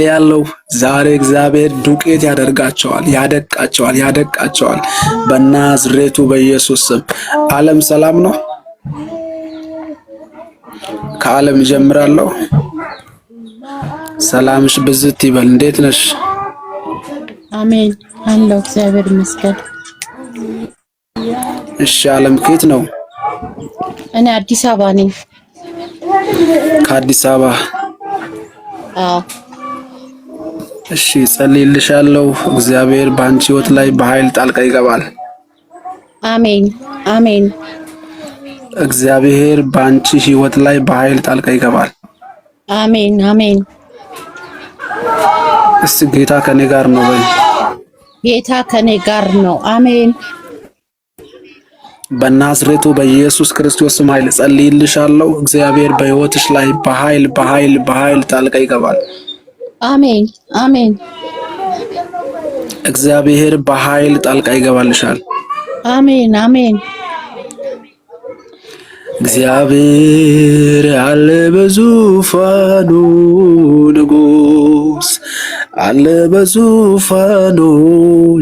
ያለው ዛሬ እግዚአብሔር ዱቄት ያደቃቸዋል በናዝሬቱ በኢየሱስ ስም። ዓለም ሰላም ነው። ከዓለም ጀምራለሁ። ሰላምሽ ብዝት ይበል። እንዴት ነሽ? አሜን አለው እግዚአብሔር ይመስገን። እሺ ዓለም ከየት ነው? እኔ አዲስ አበባ ነኝ። ከአዲስ አበባ? አዎ። እሺ ጸልይልሻለሁ። እግዚአብሔር ባንቺ ህይወት ላይ በኃይል ጣልቃ ይገባል። አሜን አሜን። እግዚአብሔር ባንቺ ህይወት ላይ በኃይል ጣልቃ ይገባል። አሜን አሜን። እስቲ ጌታ ከኔ ጋር ነው በይ። ጌታ ከኔ ጋር ነው። አሜን። በናዝሬቱ በኢየሱስ ክርስቶስ ስም ኃይል ጸልይልሻለሁ። እግዚአብሔር በህይወትሽ ላይ በኃይል ጣልቃ ይገባል። አሜን አሜን። እግዚአብሔር በኃይል ጣልቃ ይገባልሻል። አሜን አሜን። እግዚአብሔር አለ በዙፋኑ፣ ንጉስ አለ በዙፋኑ፣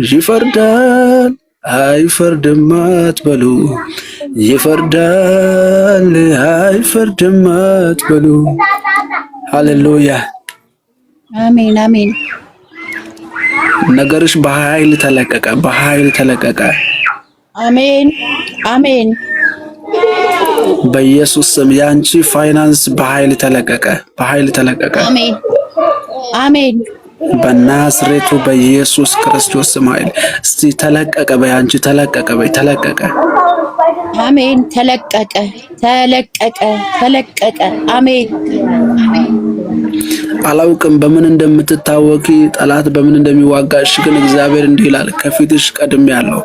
ይፈርዳል አይፈርድም አትበሉ፣ ይፈርዳል አይፈርድም አትበሉ። ሃሌሉያ አሜን አሜን። ነገርሽ በኃይል ተለቀቀ። አሜን አሜን። በኢየሱስ ስም ያንቺ ፋይናንስ በኃይል ተለቀቀ። አሜን አሜን። በናዝሬቱ በኢየሱስ ክርስቶስ ስም ኃይል እስቲ ተለቀቀ በይ። አንቺ ተለቀቀ በይ። አሜን። ተለቀቀ። አሜን። አላውቅም በምን እንደምትታወቂ፣ ጠላት በምን እንደሚዋጋሽ፣ ግን እግዚአብሔር እንዲህ ይላል ከፊትሽ ቀድሜያለሁ።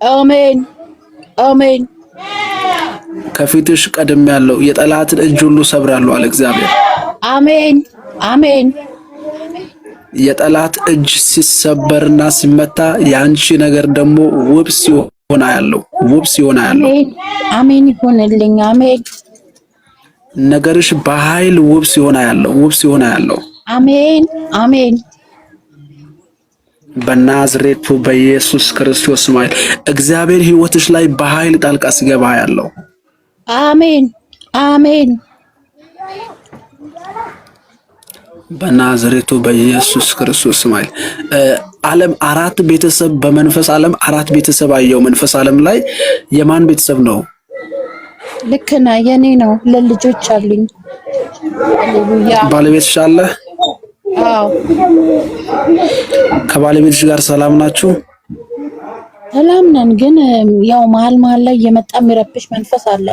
አሜን አሜን። ከፊትሽ ቀድሜያለሁ፣ የጠላትን እጅ ሁሉ ሰብራለሁ አለ እግዚአብሔር። አሜን አሜን። የጠላት እጅ ሲሰበርና ሲመታ ያንቺ ነገር ደግሞ ውብ ሲሆን አያለው። አሜን ይሁንልኝ። አሜን። ነገርሽ በኃይል ውብ ሲሆን አያለው። አሜን አሜን። በናዝሬቱ በኢየሱስ ክርስቶስ ስም እግዚአብሔር ህይወትሽ ላይ በኃይል ጣልቃ ሲገባ ያለው። አሜን አሜን። በናዝሬቱ በኢየሱስ ክርስቶስ ስም ዓለም አራት ቤተሰብ በመንፈስ ዓለም አራት ቤተሰብ አየው። መንፈስ ዓለም ላይ የማን ቤተሰብ ነው? ልክ ነህ። የኔ ነው። ለልጆች አሉኝ። ሃሌሉያ። ባለቤትሽ አለ? አዎ። ከባለቤትሽ ጋር ሰላም ናችሁ? ሰላም ነን፣ ግን ያው መሀል ላይ የመጣ የሚረብሽ መንፈስ አለ።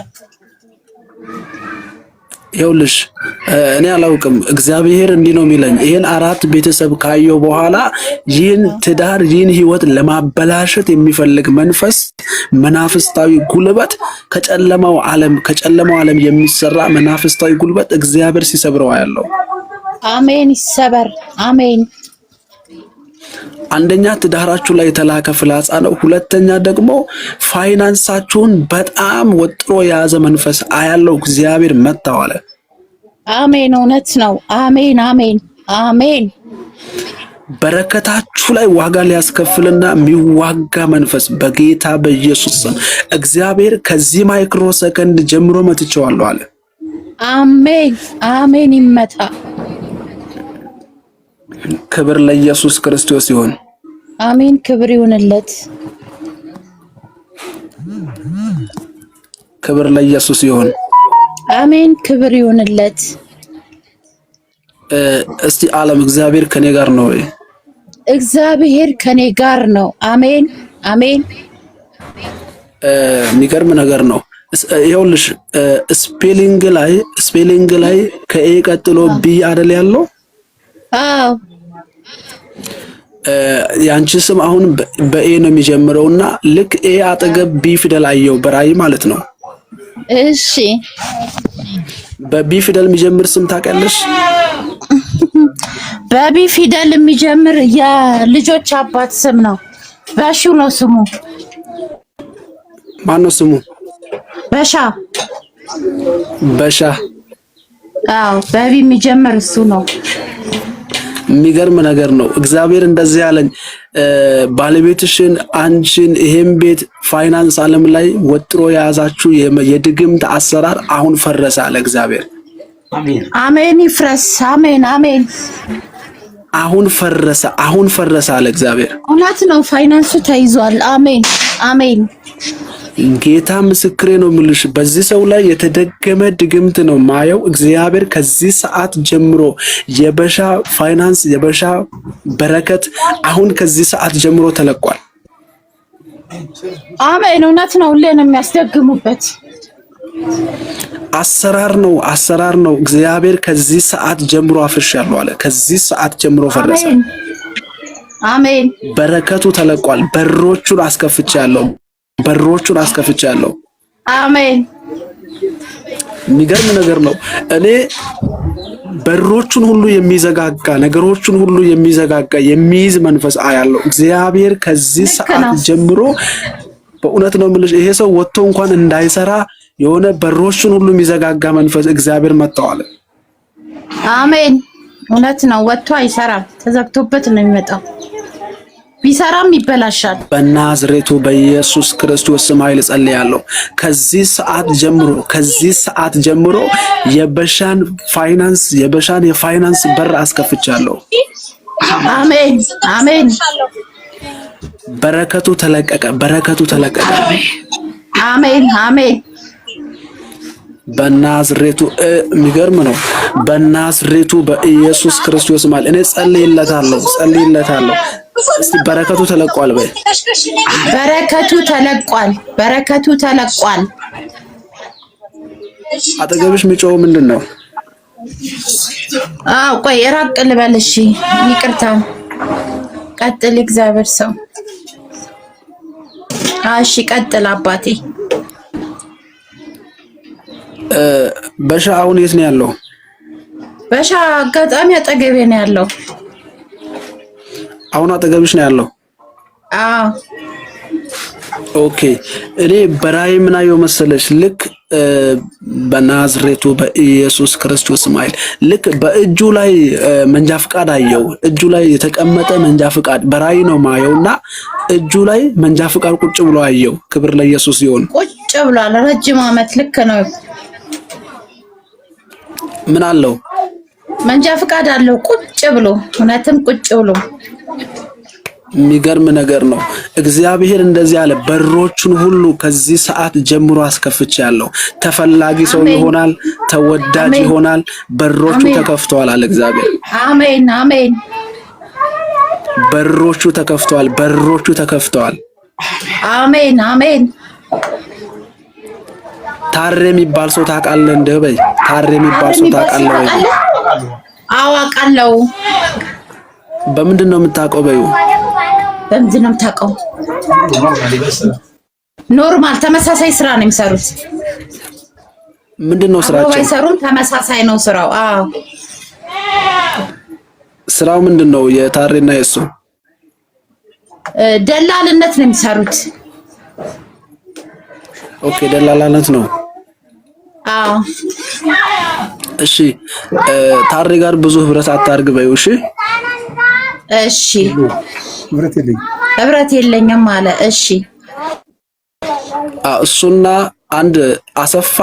ይኸውልሽ እኔ አላውቅም፣ እግዚአብሔር እንዲህ ነው የሚለኝ። ይሄን አራት ቤተሰብ ካየው በኋላ ይህን ትዳር ይህን ህይወት ለማበላሸት የሚፈልግ መንፈስ፣ መናፍስታዊ ጉልበት፣ ከጨለማው ዓለም የሚሰራ መናፍስታዊ ጉልበት እግዚአብሔር ሲሰብረው ያለው። አሜን። ይሰበር። አሜን። አንደኛ ትዳራችሁ ላይ የተላከ ፍላጻ ነው። ሁለተኛ ደግሞ ፋይናንሳችሁን በጣም ወጥሮ የያዘ መንፈስ አያለው። እግዚአብሔር መታው አለ። አሜን። እውነት ነው። አሜን አሜን አሜን። በረከታችሁ ላይ ዋጋ ሊያስከፍልና የሚዋጋ መንፈስ በጌታ በኢየሱስ ስም እግዚአብሔር ከዚህ ማይክሮ ሰከንድ ጀምሮ መትቼዋለሁ አለ። አሜን አሜን። ይመታ። ክብር ለኢየሱስ ክርስቶስ ይሁን። አሜን። ክብር ይሁንለት። ክብር ለኢየሱስ ይሁን። አሜን። ክብር ይሁንለት። እስቲ ዓለም እግዚአብሔር ከኔ ጋር ነው ወይ? እግዚአብሔር ከኔ ጋር ነው። አሜን አሜን። የሚገርም ነገር ነው። ይኸውልሽ ስፔሊንግ ላይ ከኤ ቀጥሎ ቢ አይደል ያለው? አዎ። ያንቺ ስም አሁን በኤ ነው የሚጀምረውና ልክ ኤ አጠገብ ቢ ፊደል አየው በራይ ማለት ነው። እሺ። በቢ ፊደል የሚጀምር ስም ታውቂያለሽ? በቢ ፊደል የሚጀምር የልጆች አባት ስም ነው። በሹ ነው ስሙ። ማን ነው ስሙ? በሻ። በሻ። አዎ፣ በቢ የሚጀምር እሱ ነው። የሚገርም ነገር ነው። እግዚአብሔር እንደዚህ ያለኝ ባለቤትሽን፣ አንቺን፣ ይሄን ቤት ፋይናንስ ዓለም ላይ ወጥሮ የያዛችሁ የድግምት አሰራር አሁን ፈረሰ አለ እግዚአብሔር። አሜን። ይፍረስ። አሜን አሜን። አሁን ፈረሰ አለ እግዚአብሔር። እውነት ነው። ፋይናንሱ ተይዟል። አሜን አሜን። ጌታ ምስክሬ ነው የምልሽ፣ በዚህ ሰው ላይ የተደገመ ድግምት ነው ማየው። እግዚአብሔር ከዚህ ሰዓት ጀምሮ የበሻ ፋይናንስ፣ የበሻ በረከት አሁን ከዚህ ሰዓት ጀምሮ ተለቋል። አሜን። እውነት ነው። ሁሌ ነው የሚያስደግሙበት። አሰራር ነው። እግዚአብሔር ከዚህ ሰዓት ጀምሮ አፍርሻለሁ አለ። ከዚህ ሰዓት ጀምሮ ፈረሰ። አሜን። በረከቱ ተለቋል። በሮቹን አስከፍቻለሁ። አሜን። የሚገርም ነገር ነው። እኔ በሮቹን ሁሉ የሚዘጋጋ ነገሮቹን ሁሉ የሚይዝ መንፈስ አያለው። እግዚአብሔር ከዚህ ሰዓት ጀምሮ በእውነት ነው የምልሽ፣ ይሄ ሰው ወጥቶ እንኳን እንዳይሰራ የሆነ በሮቹን ሁሉ የሚዘጋጋ መንፈስ እግዚአብሔር መጣዋል። አሜን። እውነት ነው። ወጥቶ አይሰራም፣ ተዘግቶበት ነው የሚመጣው። ቢሰራም ይበላሻል። በናዝሬቱ በኢየሱስ ክርስቶስ ስም ኃይል ጸልያለሁ። ከዚህ ሰዓት ጀምሮ የበሻን የፋይናንስ በር አስከፍቻለሁ። አሜን አሜን። በረከቱ ተለቀቀ። አሜን አሜን። በናዝሬቱ የሚገርም ነው። በናዝሬቱ በኢየሱስ ክርስቶስ ማለት እኔ ጸልይለታለሁ። እስቲ በረከቱ ተለቋል በይ። በረከቱ ተለቋል። አጠገብሽ የሚጮው ምንድን ነው? ቆይ ራቅ ልበል። እሺ ይቅርታ። ቀጥል። እግዚአብሔር ሰው። እሺ ቀጥል አባቴ። በሻ አሁን የት ነው ያለው? በሻ አጋጣሚ አጠገቤ ነው ያለው። አሁን አጠገብሽ ነው ያለው? አዎ። ኦኬ። እኔ በራእይ ምን አየሁ መሰለሽ? ልክ በናዝሬቱ በኢየሱስ ክርስቶስ ኃይል ልክ በእጁ ላይ መንጃ ፍቃድ አየው። እጁ ላይ የተቀመጠ መንጃ ፍቃድ በራእይ ነው ማየውና እጁ ላይ መንጃ ፍቃድ ቁጭ ብሎ አየው። ክብር ለኢየሱስ ይሁን። ቁጭ ብሏል። ረጅም ዓመት። ልክ ነው። ምን አለው? መንጃ ፍቃድ አለው ቁጭ ብሎ። እውነትም ቁጭ ብሎ። የሚገርም ነገር ነው። እግዚአብሔር እንደዚህ አለ፣ በሮቹን ሁሉ ከዚህ ሰዓት ጀምሮ አስከፍቻለሁ። ተፈላጊ ሰው ይሆናል፣ ተወዳጅ ይሆናል። በሮቹ ተከፍተዋል አለ እግዚአብሔር። አሜን አሜን። በሮቹ ተከፍተዋል። አሜን አሜን። ታሬ የሚባል ሰው ታውቃለህ? እንደ በይ ታሬ የሚባል ሰው ታውቃለህ ወይ? አዎ አውቃለሁ። በምንድን ነው የምታውቀው? በዩ በምንድን ነው የምታውቀው? ኖርማል ተመሳሳይ ስራ ነው የሚሰሩት። ምንድን ነው ስራቸው? አይሰሩም፣ ተመሳሳይ ነው ስራው። አዎ ስራው ምንድን ነው? የታሬና የሱ ደላልነት ነው የሚሰሩት። ኦኬ፣ ደላላነት ነው። አዎ እሺ። ታሬ ጋር ብዙ ህብረት አታርግ በዩ። እሺ ህብረት የለኝም አለ። እሺ እሱና አንድ አሰፋ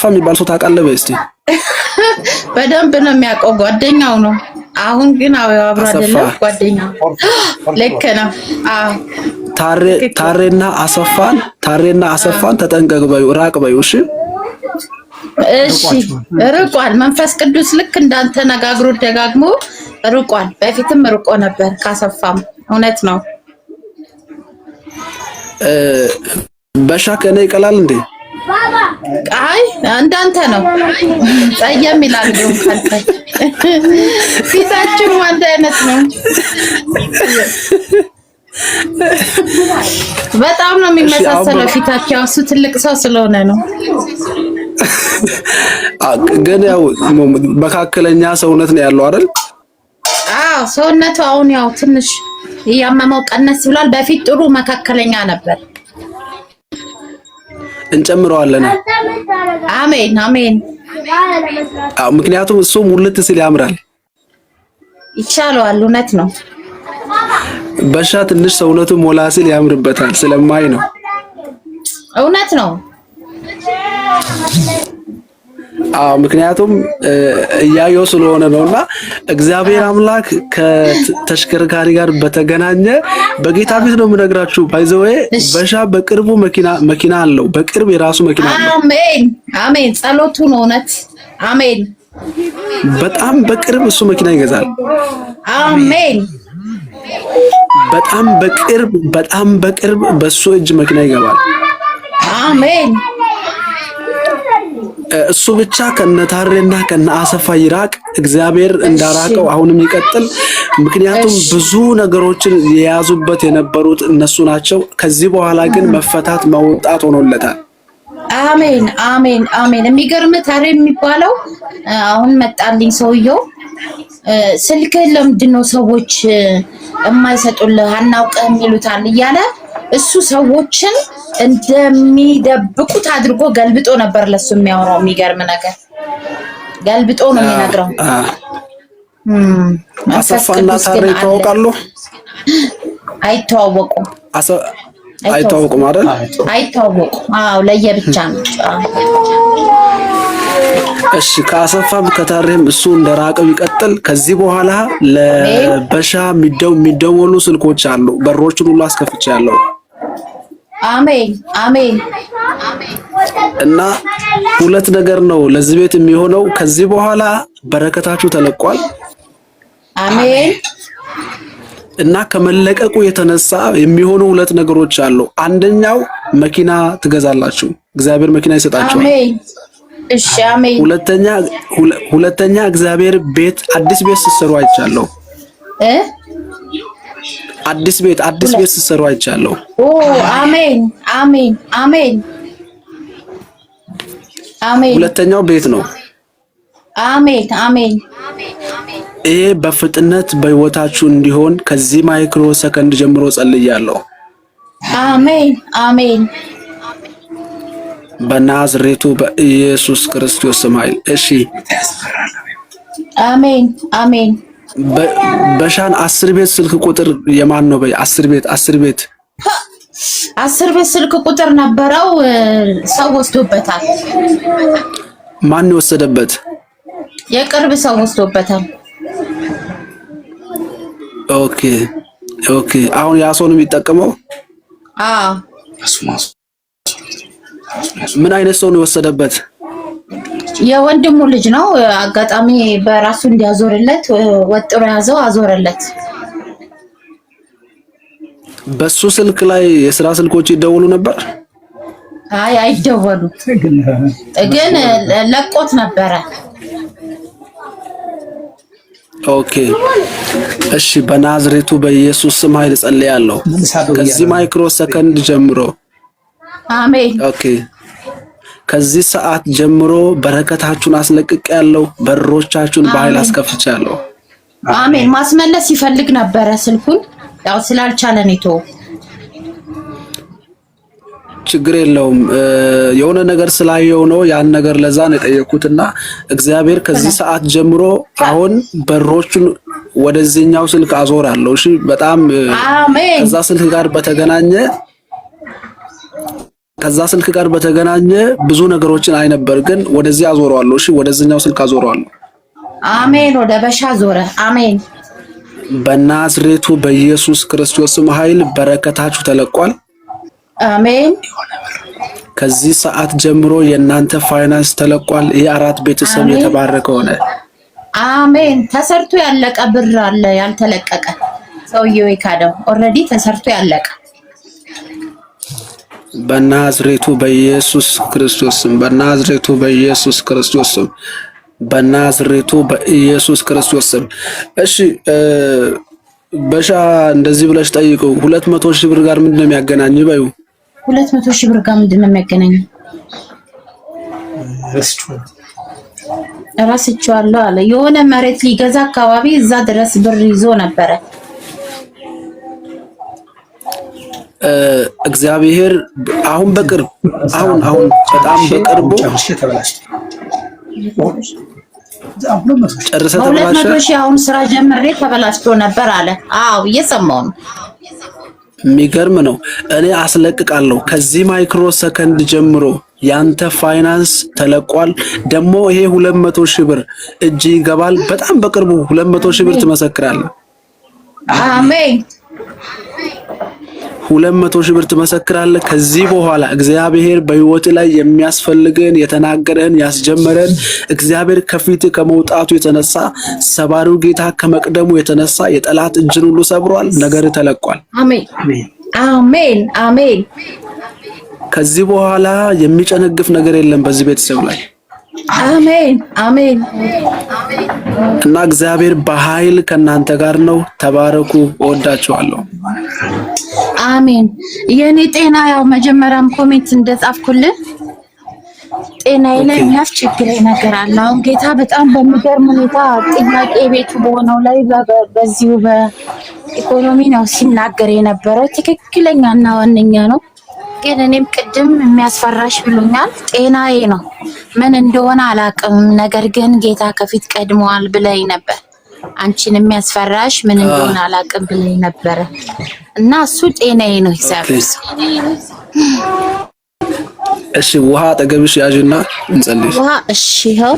የሚባል ሰው ታውቃለህ? በይ እስቲ። በደንብ ነው የሚያውቀው፣ ጓደኛው ነው። አሁን ግን አብሮ አይደለም፣ ጓደኛው። ልክ ነው። አዎ ታሬና አሰፋን ተጠንቀቅ በዩ፣ ራቅ በዩ። እሺ ርቋል። መንፈስ ቅዱስ ልክ እንዳንተ ነጋግሮ ደጋግሞ ርቋል። በፊትም ርቆ ነበር ካሰፋም። እውነት ነው። በሻ ከኔ ይቀላል እንዴ? አይ እንዳንተ ነው። ጸየም ይላል ነው ካልከኝ። ፊታችሁ አንድ አይነት ነው። በጣም ነው የሚመሳሰለው ፊታቸው። እሱ ትልቅ ሰው ስለሆነ ነው። ግን ያው መካከለኛ ሰውነት ነው ያለው አይደል? አዎ ሰውነቱ አሁን ያው ትንሽ እያመመው ቀነስ ብሏል። በፊት ጥሩ መካከለኛ ነበር። እንጨምረዋለን። አሜን አሜን። ምክንያቱም እሱ ሙልት ሲል ያምራል። ይቻለዋል። እውነት ነው። በሻ ትንሽ ሰውነቱ ሞላ ሲል ያምርበታል ስለማይ ነው። እውነት ነው። ምክንያቱም እያየው ስለሆነ ነውና እግዚአብሔር አምላክ ከተሽከርካሪ ጋር በተገናኘ በጌታ ፊት ነው የምነግራችሁ። ባይዘዌ በሻ በቅርቡ መኪና አለው። በቅርብ የራሱ መኪና አለው። አሜን አሜን። ጸሎቱ ነው እውነት። አሜን። በጣም በቅርብ እሱ መኪና ይገዛል። አሜን። በጣም በቅርብ በሱ እጅ መኪና ይገባል። አሜን። እሱ ብቻ ከነታሬና ከነአሰፋ ይራቅ። እግዚአብሔር እንዳራቀው አሁንም ይቀጥል። ምክንያቱም ብዙ ነገሮችን የያዙበት የነበሩት እነሱ ናቸው። ከዚህ በኋላ ግን መፈታት መውጣት ሆኖለታል። አሜን አሜን አሜን። የሚገርም ታሬ የሚባለው አሁን መጣልኝ ሰውየው። ስልክህን ለምንድን ነው ሰዎች የማይሰጡልህ አናውቅህም ይሉታል እያለ እሱ ሰዎችን እንደሚደብቁት አድርጎ ገልብጦ ነበር ለሱ የሚያወራው። የሚገርም ነገር ገልብጦ ነው የሚነግረው። አሰፋና ታሬ ይተዋወቃሉ? አይተዋወቁም። አይተዋወቁም አይደል? አይተዋወቁም። አዎ ለየብቻ ነው። እሺ ከአሰፋም ከታሬም እሱ እንደራቀው ይቀጥል። ከዚህ በኋላ ለበሻ የሚደወሉ ስልኮች አሉ። በሮቹን ሁሉ አስከፍቻለሁ። አሜን አሜን። እና ሁለት ነገር ነው ለዚህ ቤት የሚሆነው። ከዚህ በኋላ በረከታችሁ ተለቋል። አሜን። እና ከመለቀቁ የተነሳ የሚሆኑ ሁለት ነገሮች አሉ። አንደኛው መኪና ትገዛላችሁ፣ እግዚአብሔር መኪና ይሰጣችኋል። አሜን። እሺ አሜን። ሁለተኛ እግዚአብሔር ቤት አዲስ ቤት ስትሰሩ አይቻለሁ። አዲስ ቤት ስትሰሩ አይቻለሁ። አሜን አሜን አሜን አሜን። ሁለተኛው ቤት ነው። አሜን አሜን። ይሄ በፍጥነት በህይወታችሁ እንዲሆን ከዚህ ማይክሮ ሰከንድ ጀምሮ ጸልያለሁ። አሜን አሜን። በናዝሬቱ በኢየሱስ ክርስቶስ ስም ኃይል። እሺ አሜን አሜን። በሻን 10 ቤት ስልክ ቁጥር የማን ነው? በይ 10 ቤት 10 ቤት ስልክ ቁጥር ነበረው፣ ሰው ወስዶበታል። ማን የወሰደበት? የቅርብ ሰው ወስዶበታል። ኦኬ። አሁን ያ ሰው ነው የሚጠቀመው? ምን አይነት ሰው ነው የወሰደበት? የወንድሙ ልጅ ነው። አጋጣሚ በራሱ እንዲያዞርለት ወጥሮ ያዘው፣ አዞረለት። በሱ ስልክ ላይ የስራ ስልኮች ይደውሉ ነበር? አይ አይደወሉ፣ ግን ለቆት ነበረ። ኦኬ እሺ። በናዝሬቱ በኢየሱስ ስም ኃይል ጸልያለሁ። ከዚህ ማይክሮ ሰከንድ ጀምሮ አሜን። ኦኬ ከዚህ ሰዓት ጀምሮ በረከታችሁን አስለቅቄያለሁ። በሮቻችሁን በኃይል አስከፍቻለሁ። አሜን። ማስመለስ ይፈልግ ነበረ ስልኩን፣ ያው ስላልቻለ ነው የተወው። ችግር የለውም። የሆነ ነገር ስላየው ነው ያን ነገር ለዛ ነው የጠየኩትና እግዚአብሔር ከዚህ ሰዓት ጀምሮ አሁን በሮቹን ወደዚህኛው ስልክ አዞራለሁ። እሺ በጣም አሜን። ከዛ ስልክ ጋር በተገናኘ ብዙ ነገሮችን አይነበር፣ ግን ወደዚህ አዞረዋለሁ። እሺ ወደዚህኛው ስልክ አዞረዋለሁ። አሜን። ወደ በሻ ዞረ። አሜን። በናዝሬቱ በኢየሱስ ክርስቶስ ስም ኃይል በረከታችሁ ተለቋል። አሜን። ከዚህ ሰዓት ጀምሮ የእናንተ ፋይናንስ ተለቋል። የአራት ቤተሰብ የተባረከ ሆነ። አሜን። ተሰርቶ ያለቀ ብር አለ ያልተለቀቀ፣ ሰውየው የካደው ኦልሬዲ ተሰርቶ ያለቀ። በናዝሬቱ በኢየሱስ ክርስቶስ ስም፣ በናዝሬቱ በኢየሱስ ክርስቶስ ስም፣ በናዝሬቱ በኢየሱስ ክርስቶስ ስም። እሺ በሻ እንደዚህ ብለሽ ጠይቁ። 200 ሺህ ብር ጋር ምንድነው የሚያገናኝ? በዩ 200 ሺህ ብር ጋር ምንድነው የሚያገናኝ? እረስቸዋለሁ አለ። የሆነ መሬት ሊገዛ አካባቢ እዛ ድረስ ብር ይዞ ነበረ። እግዚአብሔር አሁን በቅርብ አሁን በጣም በቅርቡ ጨርሰህ በሁለት ተበላሸ። 200 ሺህ አሁን ስራ ጀምሬ ተበላሽቶ ነበር አለ። አዎ እየሰማሁ ነው። የሚገርም ነው። እኔ አስለቅቃለሁ ከዚህ ማይክሮ ሰከንድ ጀምሮ ያንተ ፋይናንስ ተለቋል። ደግሞ ይሄ 200 ሺህ ብር እጅ ይገባል። በጣም በቅርቡ 200 ሺህ ብር ትመሰክራለህ። አሜን። 200 ሺህ ብር ትመሰክራለህ። ከዚህ በኋላ እግዚአብሔር በህይወት ላይ የሚያስፈልግን የተናገረን ያስጀመረን እግዚአብሔር ከፊት ከመውጣቱ የተነሳ ሰባሪው ጌታ ከመቅደሙ የተነሳ የጠላት እጅን ሁሉ ሰብሯል። ነገር ተለቋል። አሜን አሜን አሜን። ከዚህ በኋላ የሚጨነግፍ ነገር የለም በዚህ ቤተሰብ ላይ። አሜን አሜን። እና እግዚአብሔር በኃይል ከናንተ ጋር ነው። ተባረኩ። እወዳችኋለሁ። አሜን። የኔ ጤና ያው መጀመሪያም ኮሜንት እንደጻፍኩልን ጤናዬ ላይ የሚያስቸግረኝ ነገር አለ። አሁን ጌታ በጣም በሚገርም ሁኔታ ጥያቄ ቤቱ በሆነው ላይ በዚሁ በኢኮኖሚ ነው ሲናገር የነበረው። ትክክለኛና ዋነኛ ነው። ግን እኔም ቅድም የሚያስፈራሽ ብሎኛል። ጤናዬ ነው ምን እንደሆነ አላውቅም። ነገር ግን ጌታ ከፊት ቀድመዋል ብለኝ ነበር። አንቺን የሚያስፈራሽ ምን እንደሆነ አላውቅም ብለኝ ነበር እና እሱ ጤናዬ ነው። እግዚአብሔር እሺ፣ ውሃ አጠገብሽ ያዥና እንጸልይ። ውሃ እሺ፣ ይኸው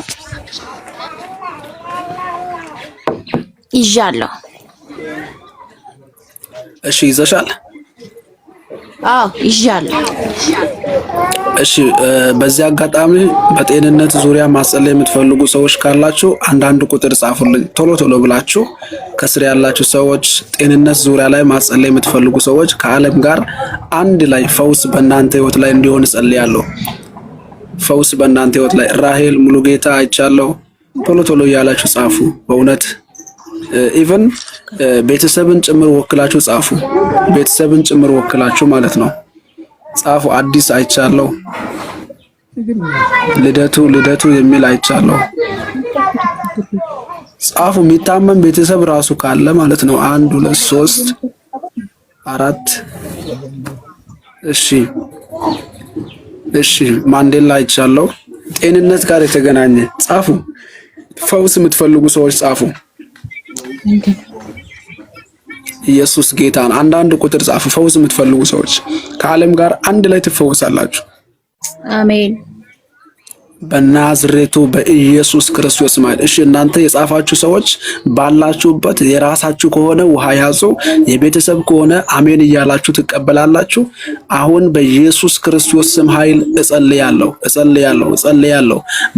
ይዣለሁ። እሺ፣ ይዘሻል? አዎ ይዣለሁ። እሺ፣ በዚህ አጋጣሚ በጤንነት ዙሪያ ማጸለይ የምትፈልጉ ሰዎች ካላችሁ አንዳንድ ቁጥር ጻፉልኝ። ቶሎ ቶሎ ብላችሁ ከስር ያላችሁ ሰዎች ጤንነት ዙሪያ ላይ ማጸለይ የምትፈልጉ ሰዎች ከዓለም ጋር አንድ ላይ ፈውስ በእናንተ ህይወት ላይ እንዲሆን ጸልያለሁ። ፈውስ በእናንተ ህይወት ላይ ራሄል ሙሉጌታ አይቻለሁ። ቶሎ ቶሎ እያላችሁ ጻፉ። በእውነት ኢቭን ቤተሰብን ጭምር ወክላችሁ ጻፉ። ቤተሰብን ጭምር ወክላችሁ ማለት ነው ጻፉ። አዲስ አይቻለሁ። ልደቱ የሚል አይቻለሁ። ጻፉ። የሚታመን ቤተሰብ ራሱ ካለ ማለት ነው 1 2 3 4 እሺ ማንዴላ አይቻለሁ። ጤንነት ጋር የተገናኘ ጻፉ። ፈውስ የምትፈልጉ ሰዎች ጻፉ። ኢየሱስ ጌታ ነው። አንዳንድ ቁጥር ጻፉ። ፈውስ የምትፈልጉ ሰዎች ከዓለም ጋር አንድ ላይ ትፈወሳላችሁ። አሜን። በናዝሬቱ በኢየሱስ ክርስቶስ ማለት። እሺ እናንተ የጻፋችሁ ሰዎች ባላችሁበት የራሳችሁ ከሆነ ውሃ ያዙ። የቤተሰብ ከሆነ አሜን እያላችሁ ትቀበላላችሁ። አሁን በኢየሱስ ክርስቶስ ስም ኃይል እጸልያለሁ።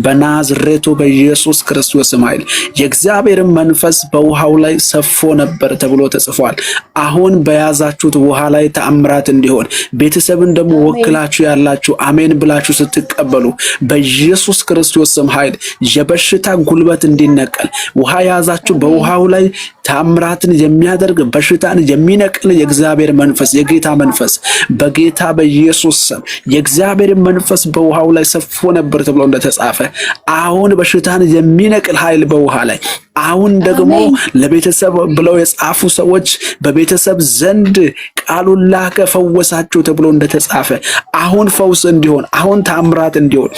በናዝሬቱ በኢየሱስ ክርስቶስ ስም ኃይል የእግዚአብሔርን መንፈስ በውሃው ላይ ሰፎ ነበር ተብሎ ተጽፏል። አሁን በያዛችሁት ውሃ ላይ ተአምራት እንዲሆን ቤተሰብን ደግሞ ወክላችሁ ያላችሁ አሜን ብላችሁ ስትቀበሉ በኢየሱስ ክርስቶስ ስም ኃይል የበሽታ ጉልበት እንዲነቀል ውሃ ያዛችሁ በውሃው ላይ ታምራትን የሚያደርግ በሽታን የሚነቅል የእግዚአብሔር መንፈስ የጌታ መንፈስ በጌታ በኢየሱስ ስም የእግዚአብሔር መንፈስ በውሃው ላይ ሰፎ ነበር ተብሎ እንደተጻፈ አሁን በሽታን የሚነቅል ኃይል በውሃ ላይ አሁን ደግሞ ለቤተሰብ ብለው የጻፉ ሰዎች በቤተሰብ ዘንድ ቃሉን ላከ ፈወሳቸው ተብሎ እንደተጻፈ አሁን ፈውስ እንዲሆን አሁን ታምራት እንዲሆን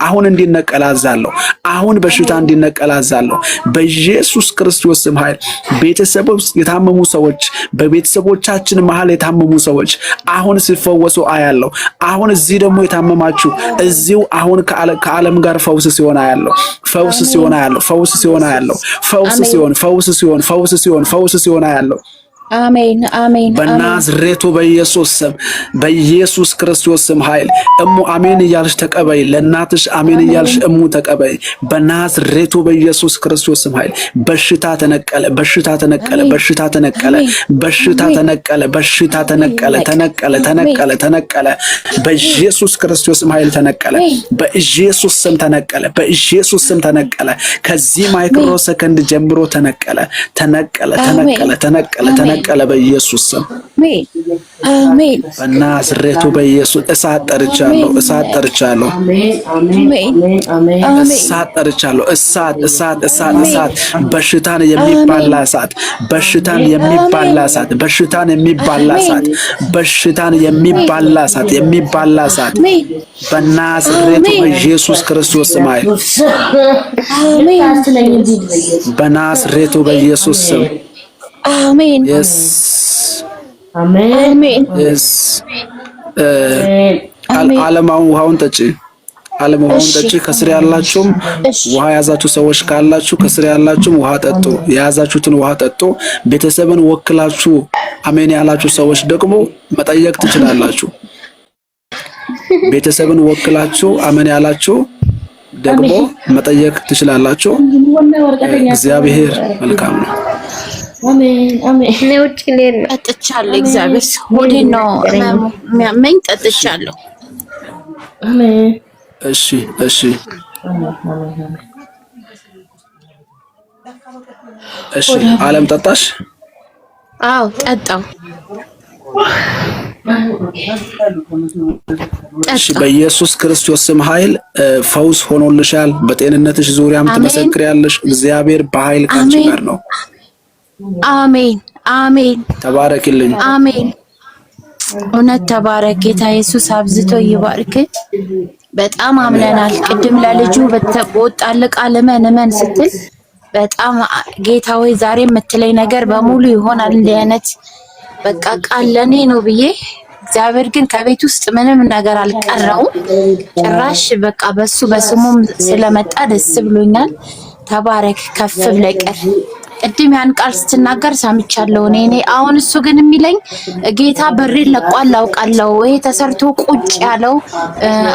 አሁን እንዲነቀል አዛለሁ። አሁን በሽታ እንዲነቀል አዛለሁ በኢየሱስ ክርስቶስ ስም ኃይል። ቤተሰብ ውስጥ የታመሙ ሰዎች በቤተሰቦቻችን መሃል የታመሙ ሰዎች አሁን ሲፈወሱ አያለሁ። አሁን እዚህ ደግሞ የታመማችሁ እዚሁ አሁን ከዓለም ጋር ፈውስ ሲሆን አያለሁ። ፈውስ ሲሆን አያለሁ። አሜን አሜን። በናዝሬቱ በኢየሱስ ስም በኢየሱስ ክርስቶስ ስም ኃይል እሙ አሜን እያልሽ ተቀበይ። ለእናትሽ አሜን እያልሽ እሙ ተቀበይ። በናዝሬቱ በኢየሱስ ክርስቶስ ስም ኃይል በሽታ ተነቀለ። በኢየሱስ ክርስቶስ ስም ኃይል ተነቀለ። በኢየሱስ ስም ተነቀለ። ከዚህ ማይክሮ ሰከንድ ጀምሮ ተነቀለ። ተነቀለ በኢየሱስ ስም። አሜን። በናዝሬቱ በኢየሱስ እሳት ጠርቻለሁ፣ እሳት ጠርቻለሁ፣ እሳት ጠርቻለሁ። እሳት እሳት እሳት እሳት፣ በሽታን የሚባላ እሳት፣ በሽታን የሚባላ እሳት፣ በሽታን የሚባላ እሳት፣ በሽታን የሚባላ እሳት፣ የሚባላ እሳት በናዝሬቱ በኢየሱስ ክርስቶስ ስም፣ በናዝሬቱ በኢየሱስ ስም። አሜን። አሜን። ዓለማውን ውሃውን ጠጪ፣ ዓለማውን ጠጪ። ከስር ያላችሁም ውሃ የያዛችሁ ሰዎች ካላችሁ ከስር ያላችሁም ውሃ ጠጡ፣ የያዛችሁትን ውሃ ጠጡ። ቤተሰብን ወክላችሁ አሜን ያላችሁ ሰዎች ደግሞ መጠየቅ ትችላላችሁ። ቤተሰብን ወክላችሁ አሜን ያላችሁ ደግሞ መጠየቅ ትችላላችሁ። እግዚአብሔር መልካም ነው። ጠጥቻለሁ። እግዚአብሔር ሆዴን ነው የሚያመኝ። ጠጥቻለሁ። እሺ እሺ እሺ። ዓለም ጠጣሽ? አዎ ጠጣው። እሺ በኢየሱስ ክርስቶስ ስም ኃይል ፈውስ ሆኖልሻል። በጤንነትሽ ዙሪያም ትመሰክሪያለሽ። እግዚአብሔር በኃይል ካንቺ ጋር ነው። አሜን አሜን። ተባረክልኝ። አሜን። እውነት ተባረክ። ጌታ ኢየሱስ አብዝቶ ይባርክ። በጣም አምነናል። ቅድም ለልጁ በተቆጣለ ቃል እመን ስትል በጣም ጌታ ሆይ ዛሬ የምትለኝ ነገር በሙሉ ይሆናል። እንዲህ አይነት በቃ ቃል ለኔ ነው ብዬ እግዚአብሔር ግን ከቤት ውስጥ ምንም ነገር አልቀረውም። ጭራሽ በቃ በሱ በስሙም ስለመጣ ደስ ብሎኛል። ተባረክ። ከፍ ብለህ ቀር። ቅድም ያን ቃል ስትናገር ሰምቻለሁ እኔ አሁን እሱ ግን የሚለኝ ጌታ በሬን ለቋል አውቃለሁ። ይሄ ተሰርቶ ቁጭ ያለው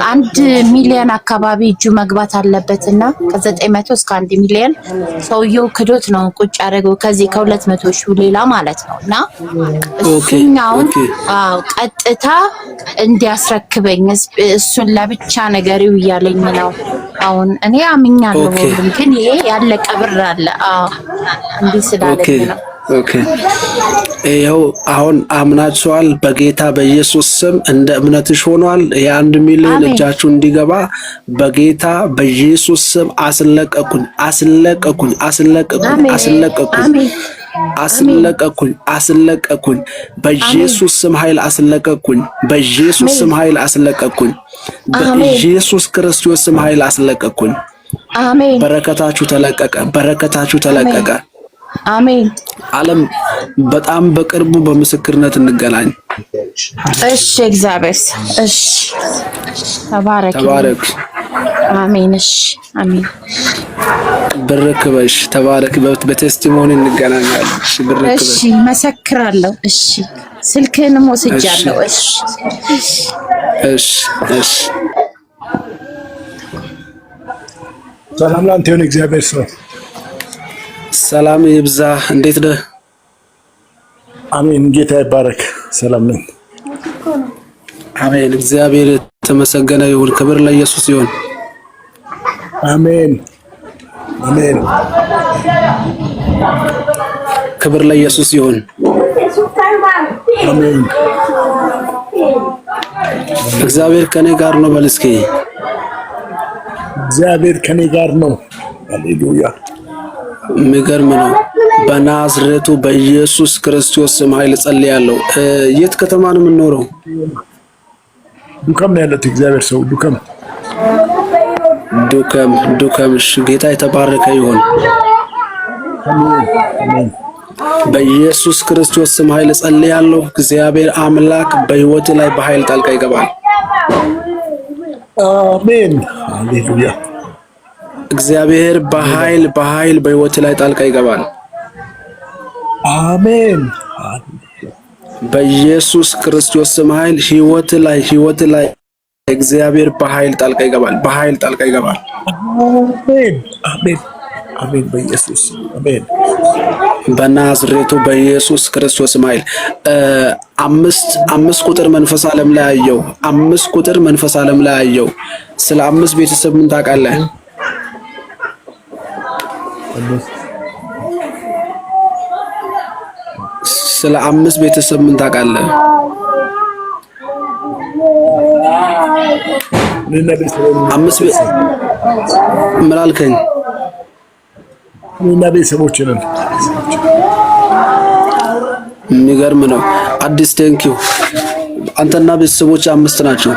1 ሚሊዮን አካባቢ እጁ መግባት አለበትና ከ900 እስከ 1 ሚሊዮን ሰውየው ክዶት ነው ቁጭ ያደረገው ከዚህ ከ200 ሺህ ሌላ ማለት ነውና እሱኛውን ቀጥታ እንዲያስረክበኝ እሱን ለብቻ ነገሪው እያለኝ ነው። አሁን እኔ አምኛለሁ ግን ይሄ ያለቀ ብር አለ። እንዲህ ስላለኝ ነው። ኦኬ ይኸው አሁን አምናችኋል። በጌታ በኢየሱስ ስም እንደ እምነትሽ ሆኗል። የ1 ሚሊዮን እጃችሁ እንዲገባ በጌታ በኢየሱስ ስም አስለቀቁኝ፣ አስለቀቁኝ፣ አስለቀቁኝ፣ አስለቀቁኝ፣ አስለቀቁኝ፣ አስለቀቁኝ። በኢየሱስ ስም ኃይል አስለቀቁኝ፣ በኢየሱስ ስም ኃይል አስለቀቁኝ፣ በኢየሱስ ክርስቶስ ስም ኃይል አስለቀቁኝ። አሜን። በረከታችሁ ተለቀቀ፣ በረከታችሁ ተለቀቀ። አሜን። ዓለም በጣም በቅርቡ በምስክርነት እንገናኝ። እሺ እግዚአብሔር እሺ። ተባረክ፣ ተባረክ። አሜን። እሺ አሜን። ብርክበሽ ተባረክ። በቴስቲሞኒ እንገናኛለን። እሺ ብርክበሽ። እሺ መሰክራለሁ። እሺ ስልክህንም ወስጃለሁ። እሺ እሺ እሺ። ሰላም ላንተ ይሁን። እግዚአብሔር ሰው ሰላም ይብዛ። እንዴት ነህ? አሜን። ጌታ ይባረክ። ሰላም ነኝ። አሜን። እግዚአብሔር የተመሰገነ ይሁን። ክብር ለኢየሱስ ይሁን። አሜን አሜን። ክብር ለኢየሱስ ይሁን። አሜን። እግዚአብሔር ከኔ ጋር ነው። በል እስኪ እግዚአብሔር ከኔ ጋር ነው። ሃሌሉያ። የሚገርም ነው። በናዝሬቱ በኢየሱስ ክርስቶስ ስም ኃይል ጸልያለሁ። የት ከተማ ነው የምንኖረው? ዱከም ነው ያለው። እግዚአብሔር ሰው ዱከም ዱከም ዱከም። እሺ ጌታ የተባረከ ይሁን። በኢየሱስ ክርስቶስ ስም ኃይል ጸልያለሁ። እግዚአብሔር አምላክ በህይወት ላይ በኃይል ጣልቃ ይገባል። አሜን። ሃሌሉያ። እግዚአብሔር በኃይል በህይወት ላይ ጣልቃ ይገባል። አሜን። በኢየሱስ ክርስቶስ ስም ኃይል ህይወት ላይ እግዚአብሔር በኃይል ጣልቃ ይገባል። በኃይል ጣልቃ ይገባል። አሜን አሜን አሜን። በኢየሱስ አሜን። በናዝሬቱ በኢየሱስ ክርስቶስ ስም ኃይል አምስት ቁጥር መንፈስ ዓለም ላይ አየው። 5 ቁጥር መንፈስ ዓለም ላይ አየው። ስለ 5 ቤተሰብ ምን ታውቃለህ? ስለ 5 ቤተሰብ ምን ታውቃለህ? ምን አልከኝ? እኔና ቤተሰቦቼ ነን። የሚገርም ነው። አዲስ ቴንኪው። አንተና ቤተሰቦች 5 ናቸው።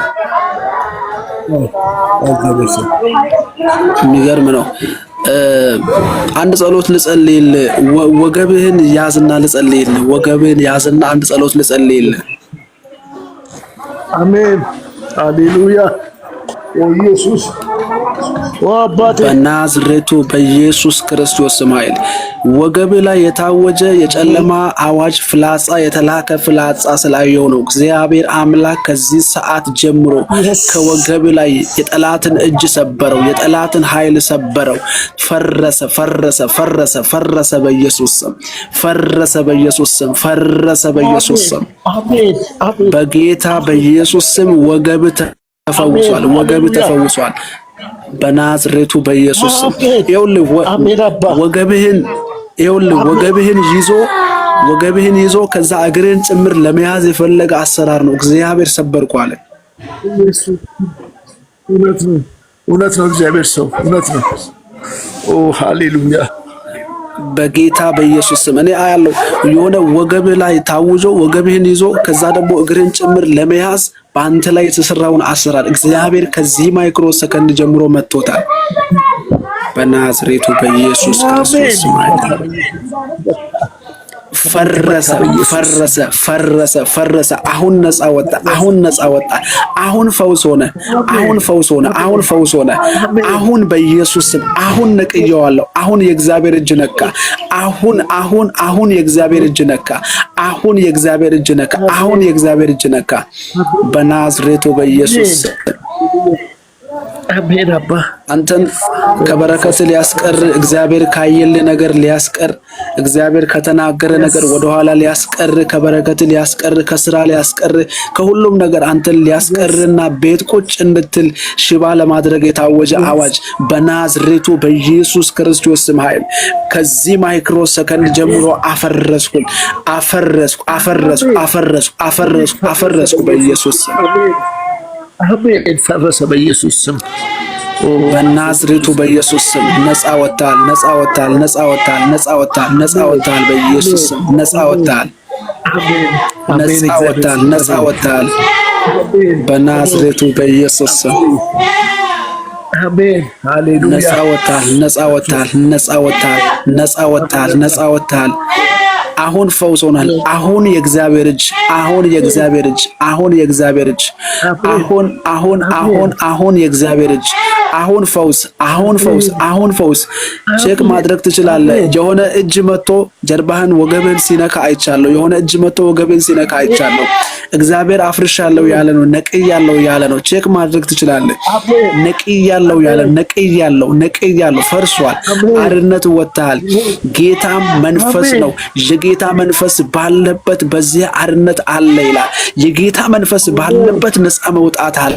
የሚገርም ነው። አንድ ጸሎት ልጸልይልህ። ወገብህን ያዝና ልጸልይልህ። ወገብህን ያዝና አንድ ጸሎት ልጸልይልህ። አሜን ሃሌሉያ። ኢየሱስ ወአባቴ በናዝሬቱ በኢየሱስ ክርስቶስ ስም ኃይል ወገብ ላይ የታወጀ የጨለማ አዋጅ ፍላጻ የተላከ ፍላጻ ስላየው ነው። እግዚአብሔር አምላክ ከዚህ ሰዓት ጀምሮ ከወገብ ላይ የጠላትን እጅ ሰበረው፣ የጠላትን ኃይል ሰበረው። ፈረሰ ፈረሰ ፈረሰ ፈረሰ በኢየሱስ ስም፣ ፈረሰ በኢየሱስ ስም፣ ፈረሰ በኢየሱስ ስም። በጌታ በኢየሱስ ስም ወገብ ተፈውሷል፣ ወገብ ተፈውሷል። በናዝሬቱ በኢየሱስ ስም ይኸውልህ ወገብህን ይዞ ከዛ እግርህን ጭምር ለመያዝ የፈለገ አሰራር ነው እግዚአብሔር ሰበርኩ አለ። እውነት ነው። እግዚአብሔር ሰው እውነት ነው። ኦ ሃሌሉያ። በጌታ በኢየሱስ ስም እኔ አያለው የሆነ ወገብህ ላይ ታውጆ ወገብህን ይዞ ከዛ ደግሞ እግርህን ጭምር ለመያዝ በአንተ ላይ የተሰራውን አሰራር እግዚአብሔር ከዚህ ማይክሮ ሰከንድ ጀምሮ መጥቶታል። በናዝሬቱ በኢየሱስ ክርስቶስ ስም ፈረሰ ፈረሰ ፈረሰ ፈረሰ። አሁን ነፃ ወጣ፣ አሁን ነፃ ወጣ። አሁን ፈውስ ሆነ፣ አሁን ፈውስ ሆነ፣ አሁን ፈውስ ሆነ። አሁን በኢየሱስ ስም አሁን ነቅየዋለሁ። አሁን የእግዚአብሔር እጅ ነካ። አሁን የእግዚአብሔር እጅ ነካ። አሁን የእግዚአብሔር እጅ ነካ። አሁን የእግዚአብሔር እጅ ነካ። በናዝሬቱ በኢየሱስ አሜን። አባ አንተን ከበረከት ሊያስቀር እግዚአብሔር ካየል ነገር ሊያስቀር እግዚአብሔር ከተናገረ ነገር ወደኋላ ሊያስቀር ከበረከት ሊያስቀር ከስራ ሊያስቀር ከሁሉም ነገር አንተን ሊያስቀርና ቤት ቁጭ እንድትል ሽባ ለማድረግ የታወጀ አዋጅ በናዝሬቱ በኢየሱስ ክርስቶስ ስም ኃይል ከዚህ ማይክሮ ሰከንድ ጀምሮ አፈረስኩ በኢየሱስ ስም። አሜን። ፈረሰ በኢየሱስ ስም። በናዝሬቱ በኢየሱስ ስም ነፃ ወጣል፣ ነፃ ወጣል፣ ነፃ ወጣል፣ ነፃ ወጣል፣ ነፃ ወጣል። በኢየሱስ ስም ነፃ ወጣል፣ ነፃ ወጣል፣ ነፃ ወጣል። በናዝሬቱ በኢየሱስ ስም አሜን። ሃሌሉያ። ነፃ ወጣል፣ ነፃ ወጣል፣ ነፃ ወጣል፣ ነፃ ወጣል፣ ነፃ ወጣል። አሁን ፈውስ ሆናል። አሁን የእግዚአብሔር እጅ፣ አሁን የእግዚአብሔር እጅ፣ አሁን የእግዚአብሔር እጅ፣ አሁን የእግዚአብሔር እጅ፣ አሁን ፈውስ፣ አሁን ፈውስ፣ አሁን ፈውስ። ቼክ ማድረግ ትችላለህ። የሆነ እጅ መጥቶ ጀርባህን ወገብህን ሲነካ አይቻለሁ። የሆነ እጅ መጥቶ ወገብህን ሲነካ አይቻለሁ። እግዚአብሔር አፍርሻለሁ ያለ ነው፣ ነቅያለሁ ያለ ነው። ቼክ ማድረግ ትችላለህ። ነቅያለሁ ያለ ነቅያለሁ፣ ፈርሷል። አርነት ወጥተሃል። ጌታም መንፈስ ነው። የጌታ መንፈስ ባለበት በዚህ አርነት አለ ይላል። የጌታ መንፈስ ባለበት ነፃ መውጣት አለ፣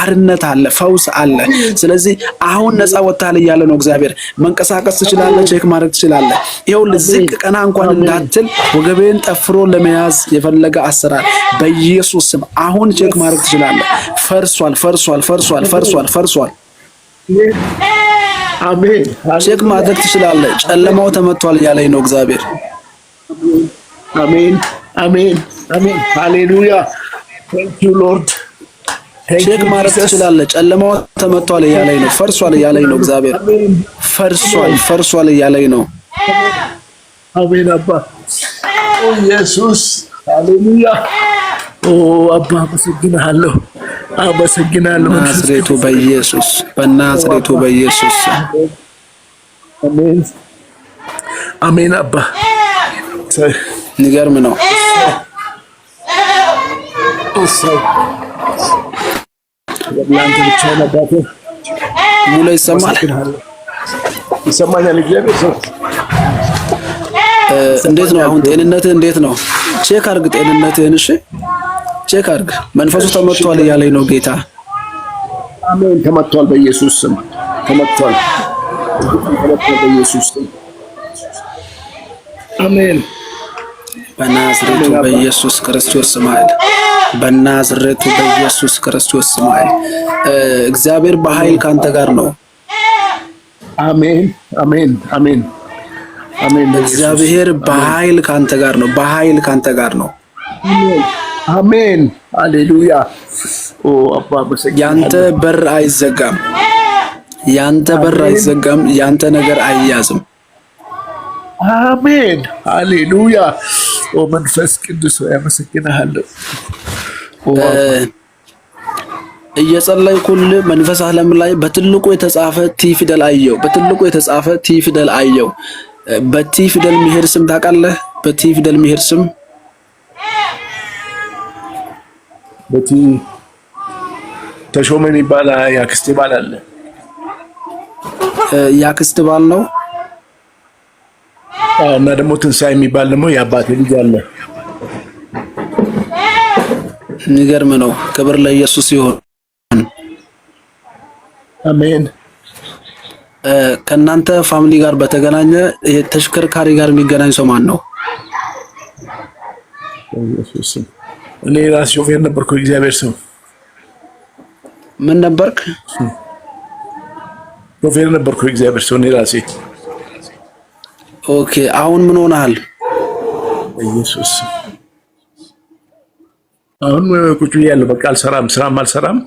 አርነት አለ፣ ፈውስ አለ። ስለዚህ አሁን ነፃ ወጥተሃል እያለ ነው እግዚአብሔር። መንቀሳቀስ ትችላለህ፣ ቼክ ማድረግ ትችላለህ። ይኸውልህ ዝቅ ቀና እንኳን እንዳትል ወገብህን ጠፍሮ ለመያዝ የፈለገ አሰራር በኢየሱስ ስም አሁን ቼክ ማድረግ ትችላለህ። ፈርሷል፣ ፈርሷል፣ ፈርሷል፣ ፈርሷል፣ ፈርሷል። አሜን። ቼክ ማድረግ ትችላለህ። ጨለማው ተመቷል እያለኝ ነው እግዚአብሔር። አሜን፣ አሜን፣ አሜን። ሃሌሉያ። ታንክ ዩ ሎርድ። ቼክ ማድረግ ትችላለህ። ጨለማው ተመቷል እያለኝ ነው። ፈርሷል እያለኝ ነው እግዚአብሔር። ፈርሷል፣ ፈርሷል እያለኝ ነው። አሜን አባ። ኦ ኢየሱስ ሃሌሉያ። ኦ አባ አመሰግናለሁ፣ አመሰግናለሁ። በናዝሬቱ በኢየሱስ በናዝሬቱ በኢየሱስ አሜን፣ አሜን አባ። ንገርም ነው። ለአንተ ብቻ ነባቴ ሙሉ ይሰማል፣ ይሰማኛል። እግዚአብሔር ሰው እንዴት ነው አሁን? ጤንነትህ እንዴት ነው? ቼክ አርግ ጤንነትህን። እሺ ቼክ አርግ። መንፈሱ ተመቷል እያለኝ ነው ጌታ። አሜን። ተመቷል በኢየሱስ ስም፣ ተመቷል፣ ተመቷል በኢየሱስ ስም። አሜን። በናዝሬቱ በኢየሱስ ክርስቶስ ስም ኃይል በናዝሬቱ በኢየሱስ ክርስቶስ ስም ኃይል እግዚአብሔር በኃይል ካንተ ጋር ነው። አሜን አሜን አሜን አሜን። እግዚአብሔር በኃይል ካንተ ጋር ነው። በኃይል ካንተ ጋር ነው። አሜን ሃሌሉያ። ኦ አባ ያንተ በር አይዘጋም። ያንተ በር አይዘጋም። ያንተ ነገር አይያዝም። አሜን ሃሌሉያ። ኦ መንፈስ ቅዱስ ያመሰግናለሁ። እየጸለይኩልህ መንፈስ ዓለም ላይ በትልቁ የተጻፈ ቲ ፊደል አየው። በትልቁ የተጻፈ ቲ ፊደል አየው። በቲ ፊደል የሚሄድ ስም ታውቃለህ? በቲ ፊደል የሚሄድ ስም በቲ ተሾመ የሚባል ያክስቴ ባል አለ። ያክስት ባል ነው። እና ደግሞ ትንሣኤ የሚባል ደግሞ የአባቴ ልጅ አለ። የሚገርም ነው። ክብር ለኢየሱስ ይሁን። አሜን። ከእናንተ ፋሚሊ ጋር በተገናኘ ተሽከርካሪ ጋር የሚገናኝ ሰው ማን ነው? ኢየሱስ እኔ ራሴ ሾፌር ነበርኩ። እግዚአብሔር ሰው ምን ነበርክ? ሾፌር ነበርኩ። እግዚአብሔር ሰው እኔ ራሴ። ኦኬ አሁን ምን ሆነሃል? ኢየሱስ አሁን ቁጭ ብያለሁ። በቃ አልሰራም፣ ስራም አልሰራም።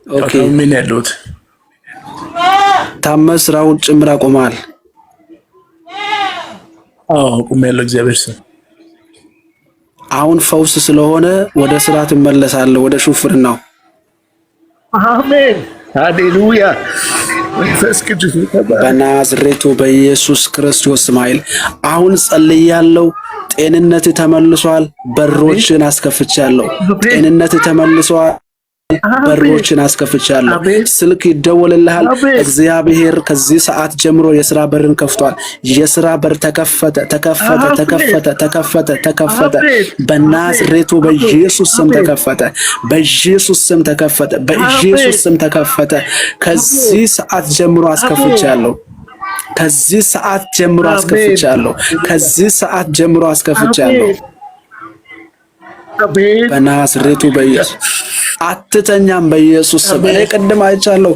ኦኬ ምን ያለሁት ታመህ ስራውን ጭምር አቆመሃል? አዎ አቁሜያለሁ። እግዚአብሔር ሰው አሁን ፈውስ ስለሆነ ወደ ስራ ትመለሳለህ፣ ወደ ሹፍርናው። አሜን ሃሌሉያ። መንፈስ ቅዱስ በናዝሬቱ በኢየሱስ ክርስቶስ ስም ኃይል አሁን ጸልያለሁ። ጤንነት ተመልሷል። በሮችን አስከፍቻለሁ። ጤንነት ተመልሷል። በሮችን አስከፍቻለሁ። ስልክ ይደወልልሃል። እግዚአብሔር ከዚህ ሰዓት ጀምሮ የሥራ በርን ከፍቷል። የሥራ በር ተከፈተ፣ ተከፈተ፣ ተከፈተ፣ ተከፈተ፣ ተከፈተ። በናዝሬቱ በኢየሱስ ስም ተከፈተ። በኢየሱስ ስም ተከፈተ። በኢየሱስ ስም ተከፈተ። ከዚህ ሰዓት ጀምሮ አስከፍቻለሁ። ከዚህ ሰዓት ጀምሮ አስከፍቻለሁ። ከዚህ ሰዓት ጀምሮ አስከፍቻለሁ። በናዝሬቱ በኢየሱስ አትተኛም። በኢየሱስ ስም እኔ ቅድም አይቻለሁ።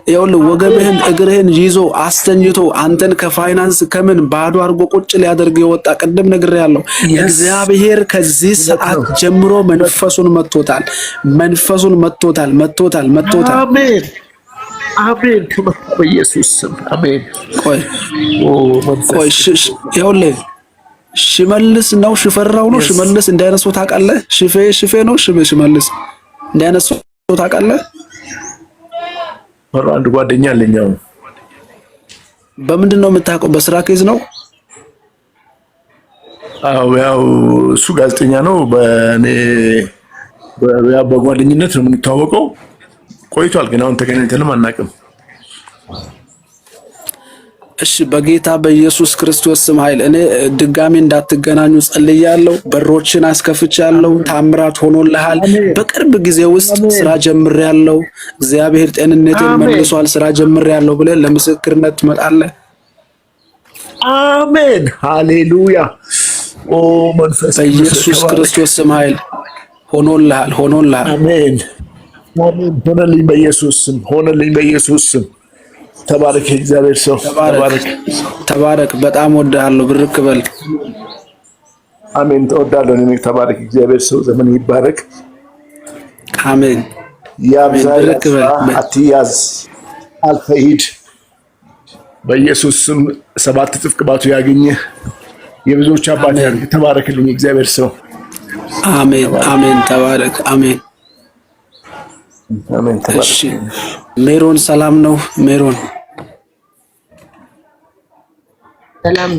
ይኸውልህ ወገብህን እግርህን ይዞ አስተኝቶ አንተን ከፋይናንስ ከምን ባዶ አድርጎ ቁጭ ሊያደርግ የወጣ ቅድም ነግሬያለሁ። እግዚአብሔር ከዚህ ሰዓት ጀምሮ መንፈሱን መጥቶታል። መንፈሱን መጥቶታል። መጥቶታል። መጥቶታል። አሜን አሜን። በኢየሱስ ስም አሜን። ቆይ ይኸውልህ ሽመልስ ነው ሽፈራው ነው ሽመልስ እንዳይነሳው ታውቃለህ? ሽፌ ነው ሽመልስ እንዳይነሳው ታውቃለህ? አንድ ጓደኛ አለኝ። በምንድን ነው የምታውቀው? በስራ ኬዝ ነው? አዎ ያው እሱ ጋዜጠኛ ነው። በጓደኝነት ነው የምንተዋወቀው። ቆይቷል ግን አሁን ተገናኝተንም አናውቅም። እሺ በጌታ በኢየሱስ ክርስቶስ ስም ኃይል እኔ ድጋሚ እንዳትገናኙ ጸልያለሁ። በሮችን አስከፍቻለሁ። ታምራት ሆኖልሃል። በቅርብ ጊዜ ውስጥ ስራ ጀምሬያለሁ። እግዚአብሔር ጤንነቴን መልሷል። ስራ ጀምሬያለሁ ብለህ ለምስክርነት ትመጣለህ። አሜን ሃሌሉያ። ኦ መንፈስ በኢየሱስ ክርስቶስ ስም ኃይል ሆኖልሃል። ሆኖልሃል። አሜን አሜን። ሆነልኝ በኢየሱስ ስም። ሆነልኝ በኢየሱስ ስም። ተባረክ እግዚአብሔር ሰው ተባረክ። ተባረክ። በጣም ወድሃለሁ። ብርክ በል። አሜን። ተወዳለሁ። እኔ ተባረክ እግዚአብሔር ሰው። ዘመን ይባረክ። አሜን። ያብዛልክ። አትያዝ፣ አልፈሂድ። በኢየሱስ ስም 7 እጥፍ ቅባቱ ያገኘህ የብዙዎች አባት ያድርግ። ተባረክልኝ እግዚአብሔር ሰው። አሜን አሜን። ተባረክ። አሜን አሜን። ተባረክ። እሺ ሜሮን ሰላም ነው? ሜሮን ሰላም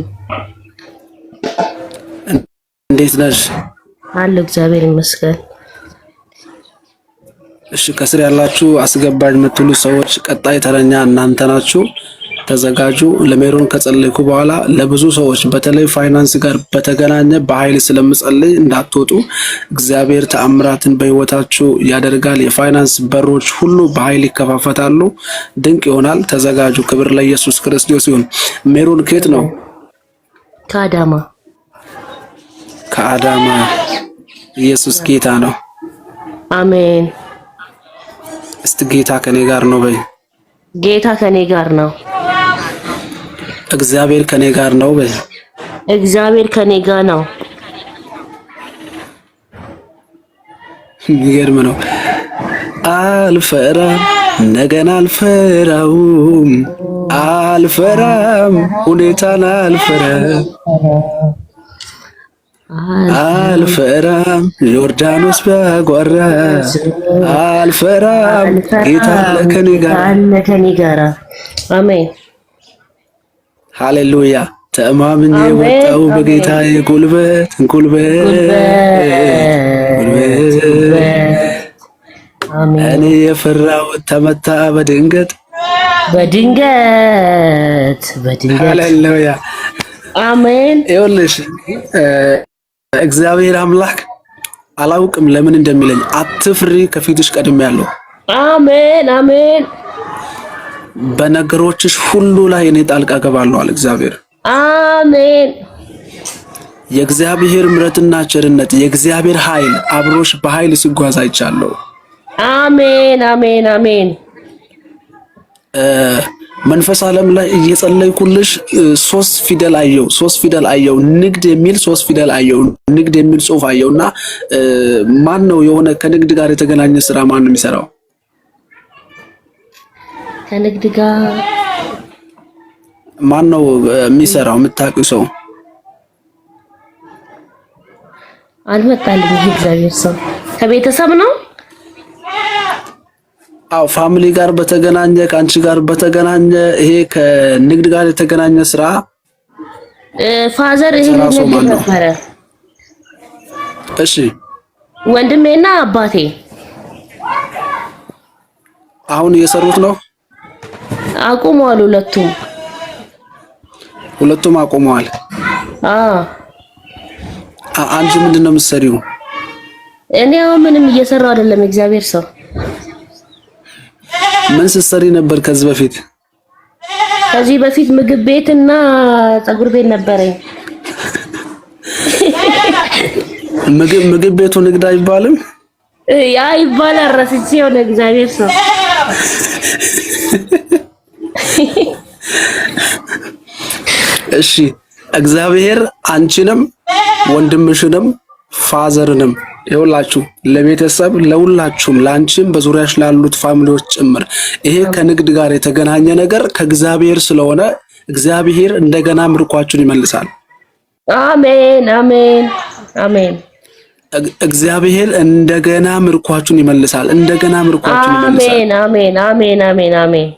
እንዴት ነሽ? አለ እግዚአብሔር ይመስገን። እሺ ከስር ያላችሁ አስገባጅ የምትሉ ሰዎች ቀጣይ ተረኛ እናንተ ናችሁ። ተዘጋጁ። ለሜሮን ከጸለይኩ በኋላ ለብዙ ሰዎች በተለይ ፋይናንስ ጋር በተገናኘ በኃይል ስለምጸልይ እንዳትወጡ። እግዚአብሔር ተአምራትን በህይወታችሁ ያደርጋል። የፋይናንስ በሮች ሁሉ በኃይል ይከፋፈታሉ። ድንቅ ይሆናል። ተዘጋጁ። ክብር ለኢየሱስ ክርስቶስ ይሁን። ሜሮን ከየት ነው? ከአዳማ። ከአዳማ ኢየሱስ ጌታ ነው። አሜን። እስቲ ጌታ ከኔ ጋር ነው በይ። ጌታ ከኔ ጋር ነው። እግዚአብሔር ከኔ ጋር ነው በይ። እግዚአብሔር ከኔ ጋር ነው። የሚገርም ነው። አልፈራም፣ ነገን አልፈራውም፣ አልፈራም፣ ሁኔታን አልፈራም፣ አልፈራም፣ ዮርዳኖስ ቢያጓራ አልፈራም፣ ጌታ ከኔ ጋር። አሜን ሃሌሉያ። ተማምኜ ወጣው በጌታዬ ጉልበት እኔ የፈራሁት ተመታ በድንገት። ሃሌሉያ አሜን። ይኸውልሽ እግዚአብሔር አምላክ አላውቅም ለምን እንደሚለኝ አትፍሪ፣ ከፊትሽ ቀድሜያለሁ። አሜን አሜን። በነገሮችሽ ሁሉ ላይ እኔ ጣልቃ ገባለሁ አለ እግዚአብሔር። አሜን። የእግዚአብሔር ምሕረትና ቸርነት የእግዚአብሔር ኃይል አብሮሽ በኃይል ሲጓዝ አይቻለሁ። አሜን አሜን አሜን። መንፈስ ዓለም ላይ እየጸለይኩልሽ ሶስት ፊደል አየው። ንግድ የሚል ሶስት ፊደል አየው። ንግድ የሚል ጽሑፍ አየውና ማን ነው የሆነ ከንግድ ጋር የተገናኘ ስራ ማን ነው የሚሰራው? ከንግድ ጋር ማን ነው የሚሰራው? የምታውቂው ሰው? አልመጣልኝ። እግዚአብሔር ሰው ከቤተሰብ ነው? አው ፋሚሊ ጋር በተገናኘ ከአንቺ ጋር በተገናኘ ይሄ ከንግድ ጋር የተገናኘ ስራ ፋዘር ይሄ ንግድ ነበረ። እሺ ወንድሜና አባቴ አሁን እየሰሩት ነው? አቁመዋል። ሁለቱም አቁመዋል። አንቺ ምንድነው የምትሰሪው? እኔ አሁን ምንም እየሰራው አይደለም። እግዚአብሔር ሰው ምን ስትሰሪ ነበር ከዚህ በፊት? ከዚህ በፊት ምግብ ቤትና ፀጉር ቤት ነበረኝ። ምግብ ቤቱ ንግድ አይባልም? ያ ይባላል። ረስቼው ነው። እግዚአብሔር ሰው እሺ እግዚአብሔር አንቺንም ወንድምሽንም ፋዘርንም ይኸውላችሁ ለቤተሰብ ለሁላችሁም ለአንቺም በዙሪያሽ ላሉት ፋሚሊዎች ጭምር ይሄ ከንግድ ጋር የተገናኘ ነገር ከእግዚአብሔር ስለሆነ እግዚአብሔር እንደገና ምርኳችሁን ይመልሳል። አሜን አሜን አሜን። እግዚአብሔር እንደገና ምርኳችሁን ይመልሳል። እንደገና ምርኳችሁን ይመልሳል። አሜን አሜን አሜን አሜን አሜን።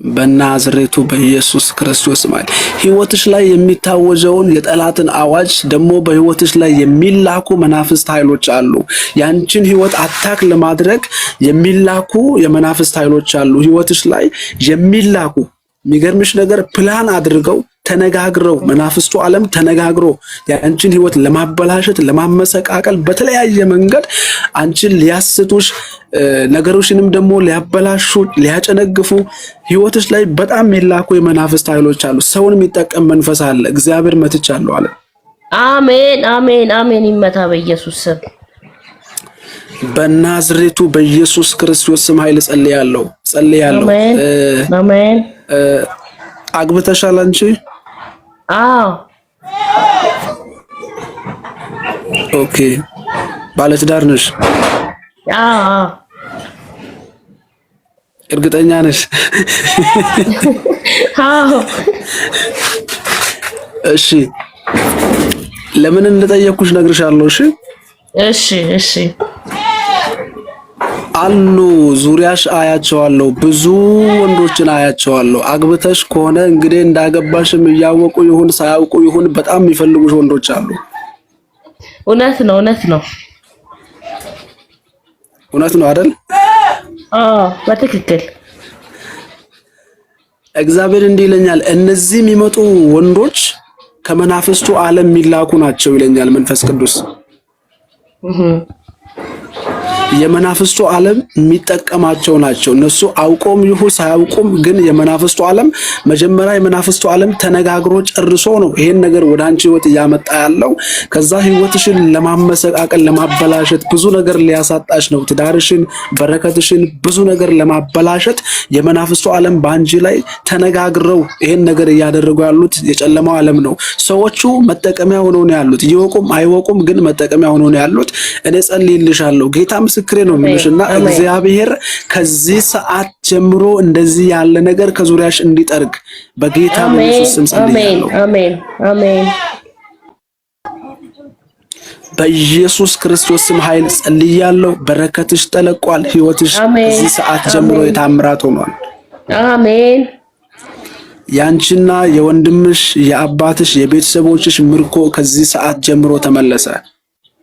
በናዝሬቱ በኢየሱስ ክርስቶስ ማለት ህይወትሽ ላይ የሚታወጀውን የጠላትን አዋጅ ደግሞ በህይወትሽ ላይ የሚላኩ መናፍስት ኃይሎች አሉ። ያንቺን ህይወት አታክ ለማድረግ የሚላኩ የመናፍስት ኃይሎች አሉ። ህይወትሽ ላይ የሚላኩ የሚገርምሽ ነገር ፕላን አድርገው ተነጋግረው መናፍስቱ ዓለም ተነጋግሮ ያንቺን ህይወት ለማበላሸት ለማመሰቃቀል በተለያየ መንገድ አንቺን ሊያስቱሽ ነገሮችንም ደግሞ ሊያበላሹ ሊያጨነግፉ ህይወትሽ ላይ በጣም የሚላኩ የመናፍስት ኃይሎች አሉ። ሰውን የሚጠቀም መንፈስ አለ። እግዚአብሔር መትቻለሁ አለ። አሜን አሜን አሜን። ይመታ በኢየሱስ ስም በናዝሬቱ በኢየሱስ ክርስቶስ ስም ኃይል ጸልያለሁ። አሜን። አግብተሻል አንቺ? አዎ። ኦኬ። ባለትዳር ነሽ? አዎ። እርግጠኛ ነሽ? አዎ። እሺ ለምን እንደጠየቅኩሽ ነግርሻለሁ። እሺ አሉ ዙሪያሽ አያቸዋለሁ። ብዙ ወንዶችን አያቸዋለሁ። አግብተሽ ከሆነ እንግዲህ እንዳገባሽም እያወቁ ይሁን ሳያውቁ ይሁን በጣም የሚፈልጉሽ ወንዶች አሉ። እውነት ነው አይደል? በትክክል እግዚአብሔር እንዲህ ይለኛል፣ እነዚህ የሚመጡ ወንዶች ከመናፍስቱ ዓለም የሚላኩ ናቸው ይለኛል መንፈስ ቅዱስ። የመናፍስቱ ዓለም የሚጠቀማቸው ናቸው። እነሱ አውቆም ይሁን ሳያውቁም፣ ግን የመናፍስቱ ዓለም መጀመሪያ የመናፍስቱ ዓለም ተነጋግሮ ጨርሶ ነው ይሄን ነገር ወደ አንቺ ህይወት እያመጣ ያለው። ከዛ ህይወትሽን ለማመሰቃቀል ለማበላሸት ብዙ ነገር ሊያሳጣሽ ነው። ትዳርሽን፣ በረከትሽን ብዙ ነገር ለማበላሸት የመናፍስቱ ዓለም በአንቺ ላይ ተነጋግረው ይሄን ነገር እያደረጉ ያሉት የጨለማው ዓለም ነው። ሰዎቹ መጠቀሚያ ሆነው ነው ያሉት። ይወቁም አይወቁም ግን መጠቀሚያ ሆነው ነው ያሉት። እኔ ጸልይልሻለሁ፣ ጌታ ምስክሬ ነው የሚልሽና እግዚአብሔር ከዚህ ሰዓት ጀምሮ እንደዚህ ያለ ነገር ከዙሪያሽ እንዲጠርግ በጌታ በኢየሱስ ስም ጸልያለሁ። አሜን አሜን። በኢየሱስ ክርስቶስ ስም ኃይል ጸልያለሁ። በረከትሽ ተለቋል። ህይወትሽ ከዚህ ሰዓት ጀምሮ የታምራት ሆኗል። አሜን። ያንቺና የወንድምሽ የአባትሽ የቤተሰቦችሽ ምርኮ ከዚህ ሰዓት ጀምሮ ተመለሰ።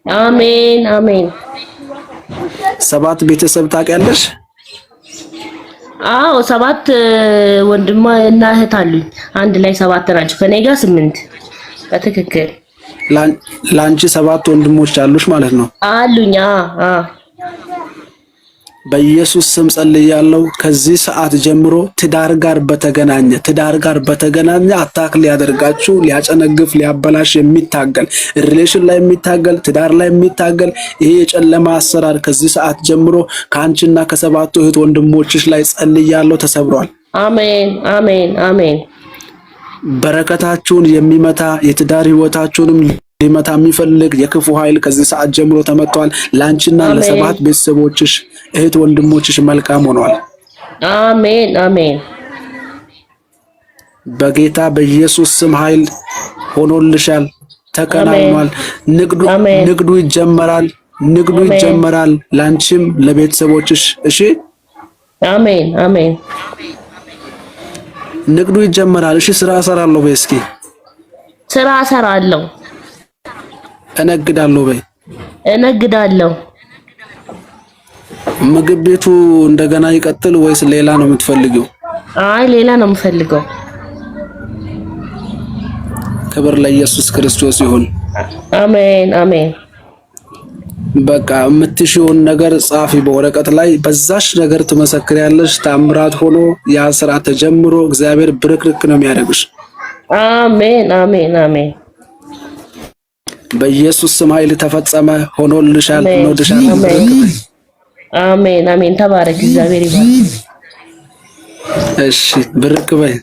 አሜን አሜን። 7 ቤተሰብ ታውቂያለሽ? አዎ 7 ወንድማ እና እህት አሉኝ። አንድ ላይ 7 ናቸው። ከኔ ጋር 8 በትክክል። ላንቺ 7 ወንድሞች አሉሽ ማለት ነው? አሉኝ። በኢየሱስ ስም ጸልያለሁ። ከዚህ ሰዓት ጀምሮ ትዳር ጋር በተገናኘ አታክ ሊያደርጋችሁ ሊያጨነግፍ ሊያበላሽ የሚታገል ሪሌሽን ላይ የሚታገል ትዳር ላይ የሚታገል ይሄ የጨለማ አሰራር ከዚህ ሰዓት ጀምሮ ከአንቺና ከ7 እህት ወንድሞችሽ ላይ ጸልያለሁ፣ ተሰብሯል። አሜን አሜን አሜን። በረከታችሁን የሚመታ የትዳር ህይወታችሁንም ሊመታ የሚፈልግ የክፉ ኃይል ከዚህ ሰዓት ጀምሮ ተመቷል። ላንቺና ለ7 ቤተሰቦችሽ እህት ወንድሞችሽ መልካም ሆኗል። አሜን አሜን። በጌታ በኢየሱስ ስም ኃይል ሆኖልሻል፣ ተከናውኗል። ንግዱ ይጀመራል ላንቺም ለቤተሰቦችሽ። እሺ አሜን አሜን። ንግዱ ይጀመራል። እሺ ስራ እሰራለሁ በይ እስኪ። ስራ እሰራለሁ። እነግዳለሁ በይ። እነግዳለሁ። ምግብ ቤቱ እንደገና ይቀጥል ወይስ ሌላ ነው የምትፈልጊው? አይ ሌላ ነው የምፈልገው። ክብር ለኢየሱስ ክርስቶስ ይሁን። አሜን አሜን። በቃ የምትሽውን ነገር ጻፊ በወረቀት ላይ፣ በዛሽ ነገር ትመሰክሪያለሽ። ታምራት ሆኖ ያ ስራ ተጀምሮ እግዚአብሔር ብርክርክ ነው የሚያደርግሽ። አሜን አሜን አሜን። በኢየሱስ ስም ኃይል ተፈጸመ፣ ሆኖልሻል፣ እንወድሻለን። አሜን አሜን። ተባረክ፣ እግዚአብሔር ይባርክ። እሺ ብርክ በይ።